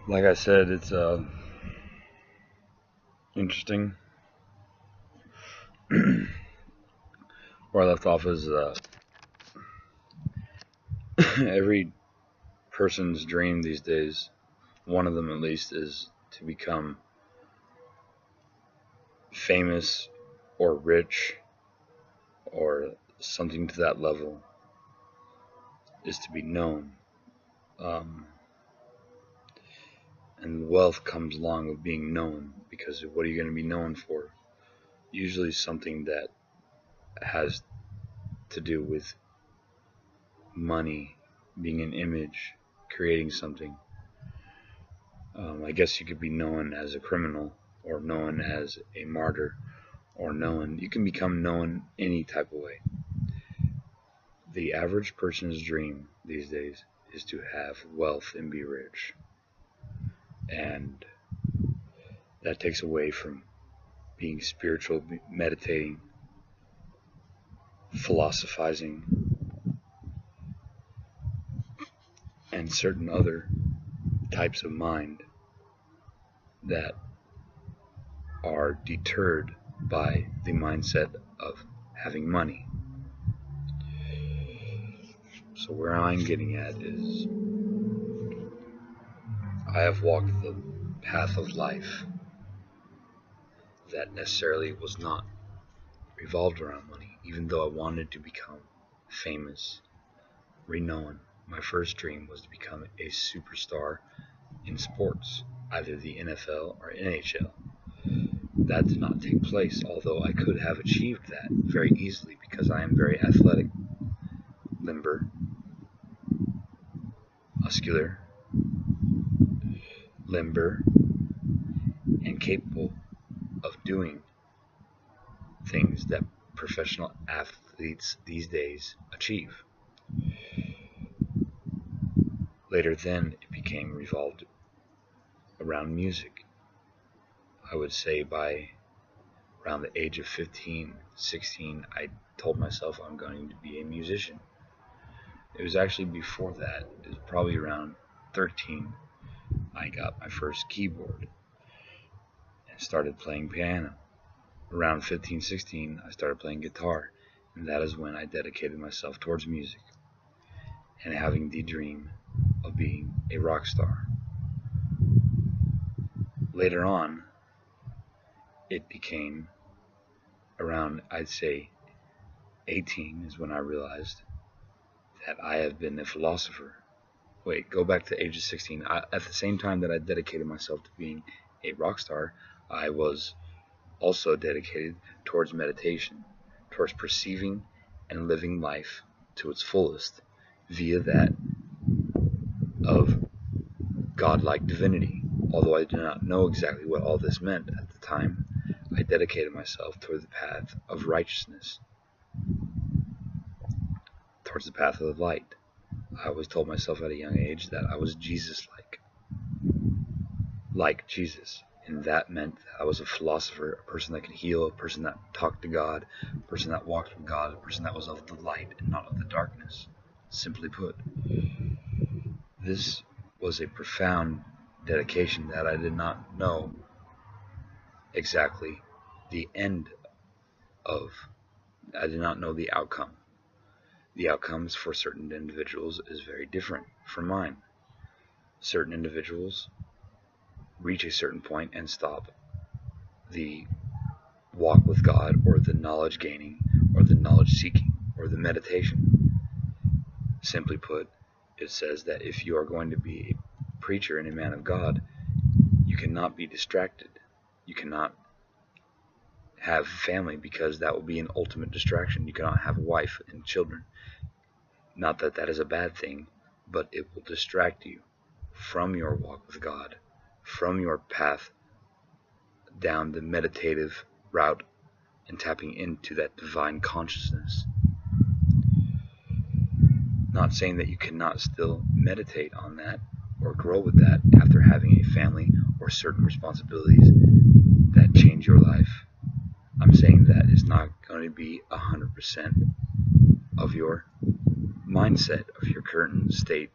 Like I said, it's interesting. Where I left off is every person's dream these days, one of them at least, is to become famous or rich or something to that level, is to be known. Um, and wealth comes along with being known, because what are you going to be known for? Usually something that has to do with money, being an image, creating something. I guess you could be known as a criminal, or known as a martyr, or known. You can become known any type of way. The average person's dream these days is to have wealth and be rich. And that takes away from being spiritual, meditating, philosophizing, and certain other types of mind that are deterred by the mindset of having money. So where I'm getting at is, I have walked the path of life that necessarily was not revolved around money, even though I wanted to become famous, renowned. My first dream was to become a superstar in sports, either the NFL or NHL. That did not take place, although I could have achieved that very easily because I am very athletic, limber, muscular, limber, and capable of doing things that professional athletes these days achieve. Later then, it became revolved around music. I would say by around the age of 15, 16, I told myself I'm going to be a musician. It was actually before that. It was probably around 13 I got my first keyboard and started playing piano. Around 15, 16, I started playing guitar, and that is when I dedicated myself towards music and having the dream of being a rock star. Later on, it became around, I'd say, 18 is when I realized that I have been a philosopher. Wait, go back to the age of 16. At the same time that I dedicated myself to being a rock star, I was also dedicated towards meditation, towards perceiving and living life to its fullest via that of godlike divinity. Although I did not know exactly what all this meant at the time, I dedicated myself toward the path of righteousness, towards the path of the light. I always told myself at a young age that I was Jesus-like, like Jesus. And that meant that I was a philosopher, a person that could heal, a person that talked to God, a person that walked with God, a person that was of the light and not of the darkness. Simply put, this was a profound dedication that I did not know exactly the end of. I did not know the outcome. The outcomes for certain individuals is very different from mine. Certain individuals reach a certain point and stop the walk with God, or the knowledge gaining, or the knowledge seeking, or the meditation. Simply put, it says that if you are going to be a preacher and a man of God, you cannot be distracted. You cannot have family, because that will be an ultimate distraction. You cannot have a wife and children. Not that that is a bad thing, but it will distract you from your walk with God, from your path down the meditative route and tapping into that divine consciousness. Not saying that you cannot still meditate on that or grow with that after having a family or certain responsibilities that change your life. I'm saying that it's not going to be 100% of your mindset, of your current state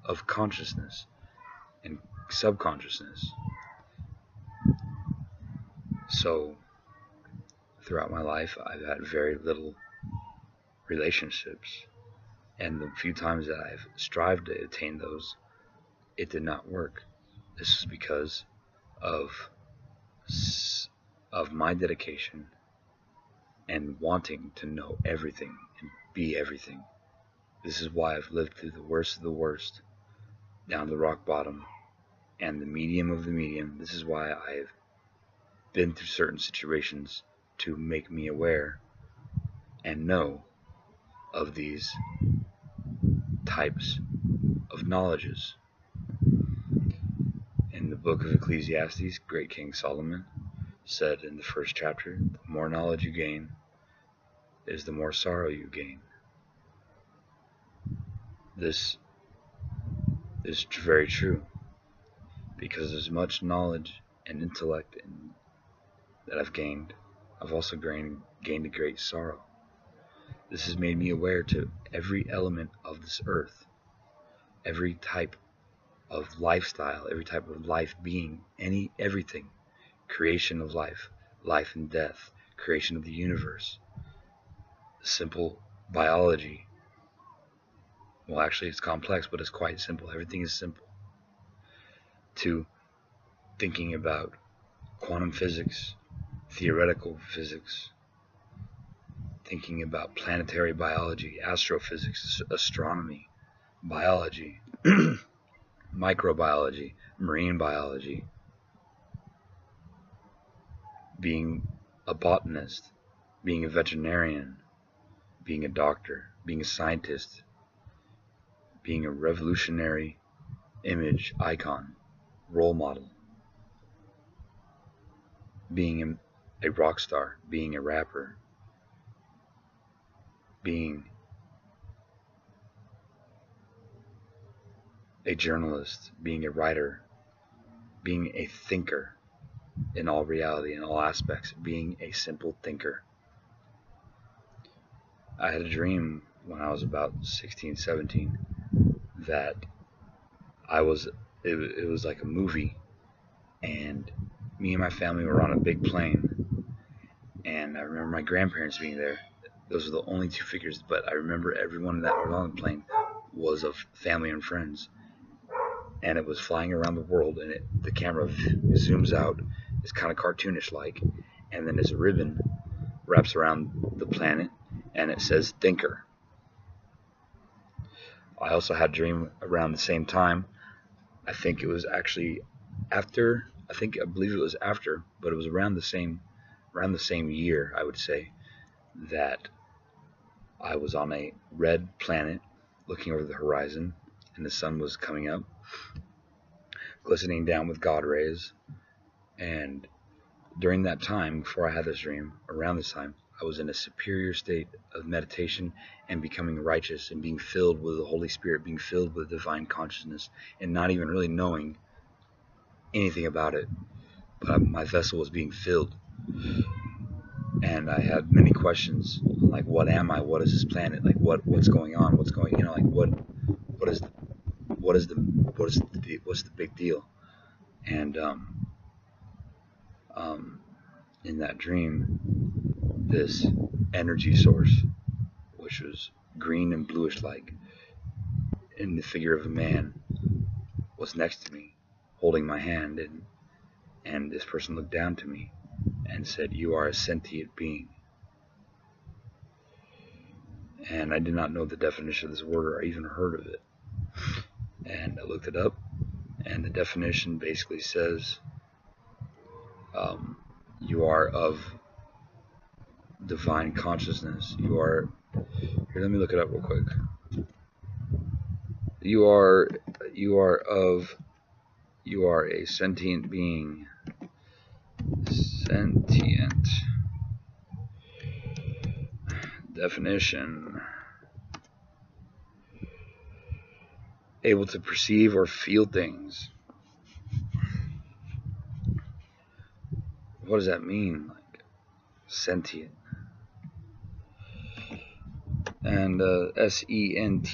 of consciousness. and subconsciousness. So throughout my life, I've had very little relationships, and the few times that I've strived to attain those, it did not work. This is because of my dedication and wanting to know everything and be everything. This is why I've lived through the worst of the worst, down to rock bottom, and the medium of the medium. This is why I've been through certain situations to make me aware and know of these types of knowledges. In the book of Ecclesiastes, great King Solomon said in the first chapter, the more knowledge you gain is the more sorrow you gain. This is very true, because as much knowledge and intellect that I've gained, I've also gained a great sorrow. This has made me aware to every element of this earth, every type of lifestyle, every type of life being, everything, creation of life, life and death, creation of the universe, simple biology. Well, actually, it's complex, but it's quite simple. Everything is simple. To thinking about quantum physics, theoretical physics, thinking about planetary biology, astrophysics, astronomy, biology, microbiology, marine biology, being a botanist, being a veterinarian, being a doctor, being a scientist, being a revolutionary image, icon, role model, being a rock star, being a rapper, being a journalist, being a writer, being a thinker in all reality, in all aspects, being a simple thinker. I had a dream when I was about 16, 17 that it was like a movie, and me and my family were on a big plane, and I remember my grandparents being there. Those are the only two figures, but I remember everyone that was on the plane was of family and friends, and it was flying around the world, and the camera zooms out. It's kind of cartoonish like, and then this ribbon wraps around the planet, and it says thinker. I also had a dream around the same time. I think it was actually after, I believe it was after, but it was around the same year, I would say, that I was on a red planet looking over the horizon, and the sun was coming up, glistening down with God rays. And during that time, before I had this dream, around this time, I was in a superior state of meditation and becoming righteous and being filled with the Holy Spirit, being filled with divine consciousness, and not even really knowing anything about it. But my vessel was being filled. And I had many questions, like, what am I? What is this planet? Like, what's going on? What's going, like, what's the big deal? And in that dream, this energy source, which was green and bluish like, in the figure of a man, was next to me, holding my hand, and this person looked down to me and said, "You are a sentient being." And I did not know the definition of this word or even heard of it. And I looked it up, and the definition basically says, you are of divine consciousness. You are, here, let me look it up real quick. You are a sentient being. Sentient. Definition: able to perceive or feel things. What does that mean? Like, sentient. And sentient.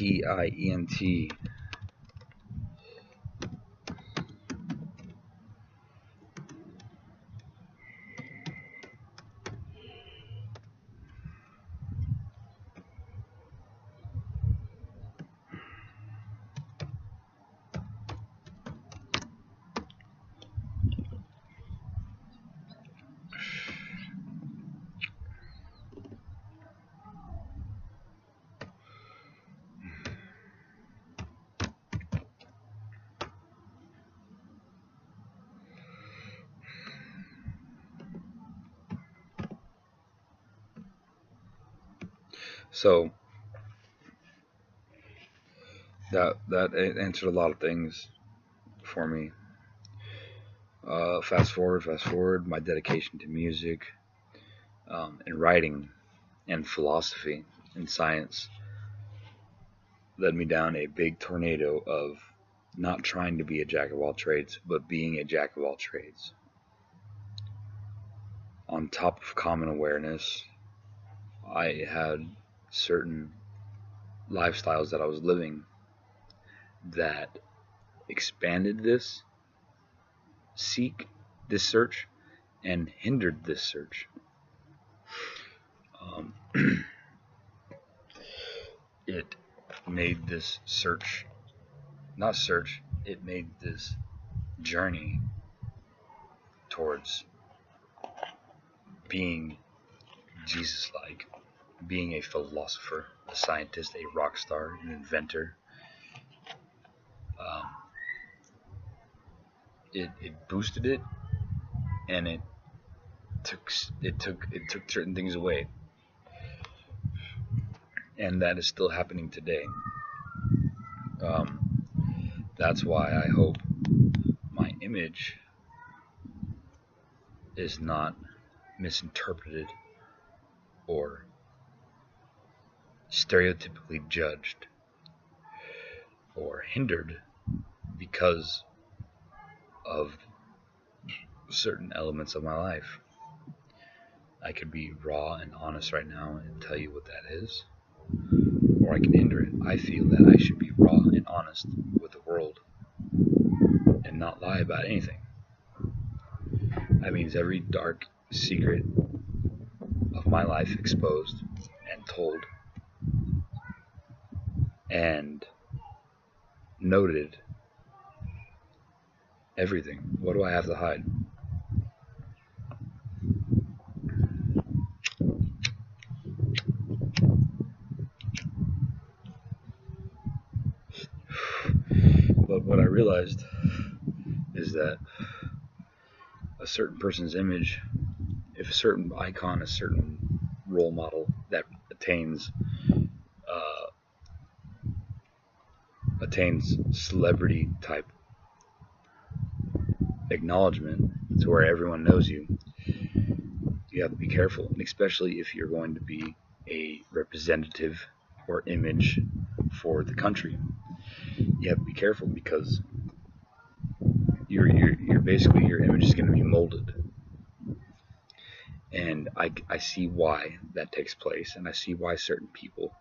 So that answered a lot of things for me. Fast forward, my dedication to music, and writing, and philosophy, and science led me down a big tornado of not trying to be a jack of all trades, but being a jack of all trades. On top of common awareness, I had certain lifestyles that I was living that expanded this search and hindered this search. It made this it made this journey towards being Jesus-like, being a philosopher, a scientist, a rock star, an inventor. It boosted it, and it took certain things away, and that is still happening today. That's why I hope my image is not misinterpreted or stereotypically judged or hindered because of certain elements of my life. I could be raw and honest right now and tell you what that is, or I can hinder it. I feel that I should be raw and honest with the world and not lie about anything. That means every dark secret of my life exposed and told and noted. Everything. What do I have to hide? But what I realized is that a certain person's image, if a certain icon, a certain role model that attains celebrity type acknowledgement to where everyone knows you, you have to be careful, and especially if you're going to be a representative or image for the country, you have to be careful because you're basically, your image is going to be molded. And I see why that takes place, and I see why certain people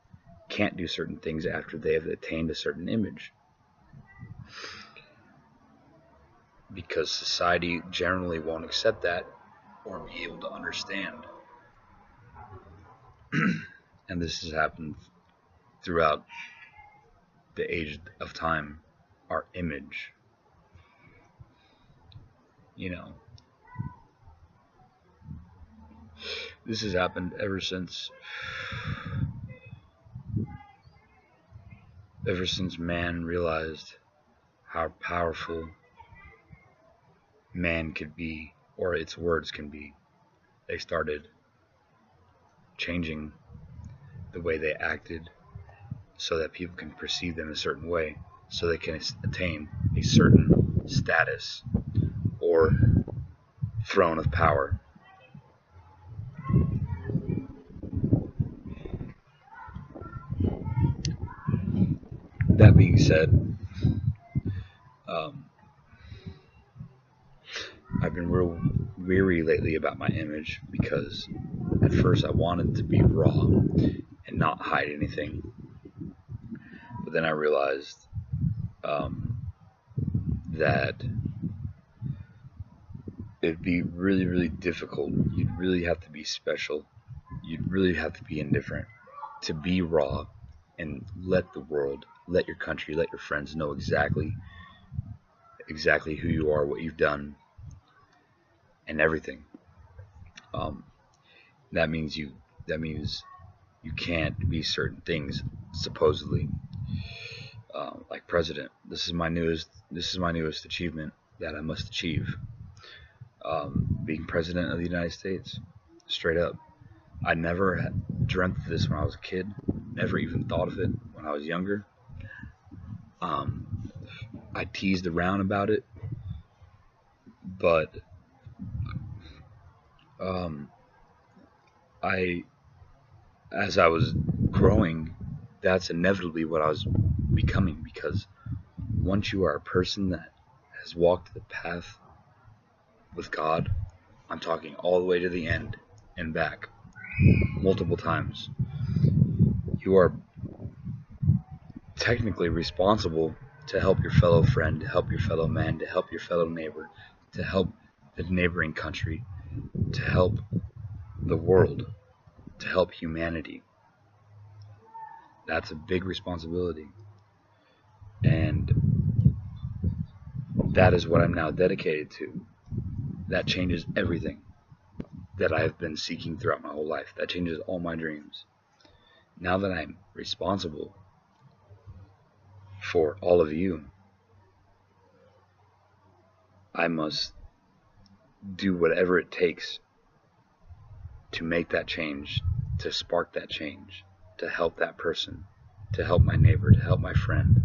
can't do certain things after they have attained a certain image. Because society generally won't accept that or be able to understand. And this has happened throughout the age of time. Our image, this has happened ever since man realized how powerful man could be, or its words can be. They started changing the way they acted so that people can perceive them a certain way, so they can attain a certain status or throne of power. That being said, I've been real weary lately about my image because at first I wanted to be raw and not hide anything, but then I realized that it'd be really, really difficult. You'd really have to be special. You'd really have to be indifferent to be raw and let the world, let your country, let your friends know exactly who you are, what you've done, and everything. That means you can't be certain things, supposedly. Like president. This is my newest achievement that I must achieve. Being president of the United States, straight up. I never dreamt of this when I was a kid. Never even thought of it when I was younger. I teased around about it, but as I was growing, that's inevitably what I was becoming, because once you are a person that has walked the path with God, I'm talking all the way to the end and back multiple times, you are technically responsible to help your fellow friend, to help your fellow man, to help your fellow neighbor, to help the neighboring country, to help the world, to help humanity. That's a big responsibility. And that is what I'm now dedicated to. That changes everything that I have been seeking throughout my whole life. That changes all my dreams. Now that I'm responsible for all of you, I must do whatever it takes to make that change, to spark that change, to help that person, to help my neighbor, to help my friend,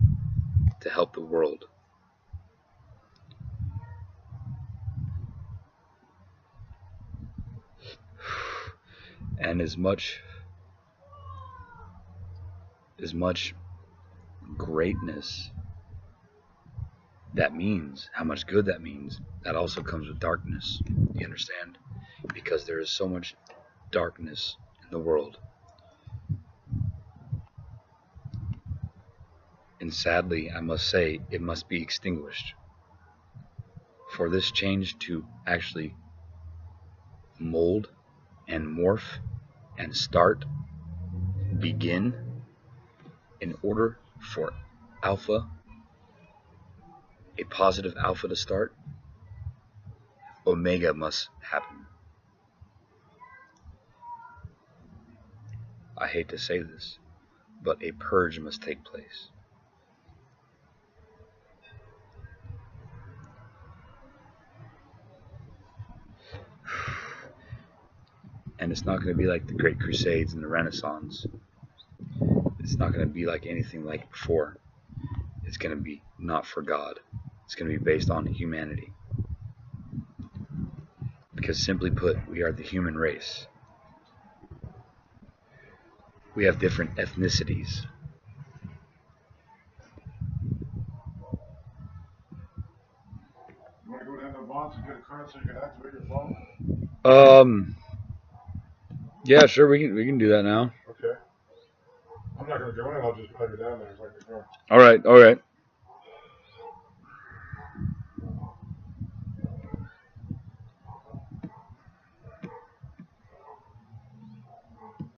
to help the world. And as much greatness that means, how much good that means, that also comes with darkness. You understand? Because there is so much darkness in the world. And sadly, I must say, it must be extinguished. For this change to actually mold and morph and begin, in order for alpha, a positive alpha, to start, omega must happen. I hate to say this, but a purge must take place. And it's not going to be like the Great Crusades and the Renaissance. It's not going to be like anything like before. It's going to be not for God. It's going to be based on humanity. Because simply put, we are the human race. We have different ethnicities. You want to go down to the box and get a card so you can activate your phone? Yeah, sure, we can do that now. Okay. I'm not going to go in. I'll just drive you down there. It's like a car. All right.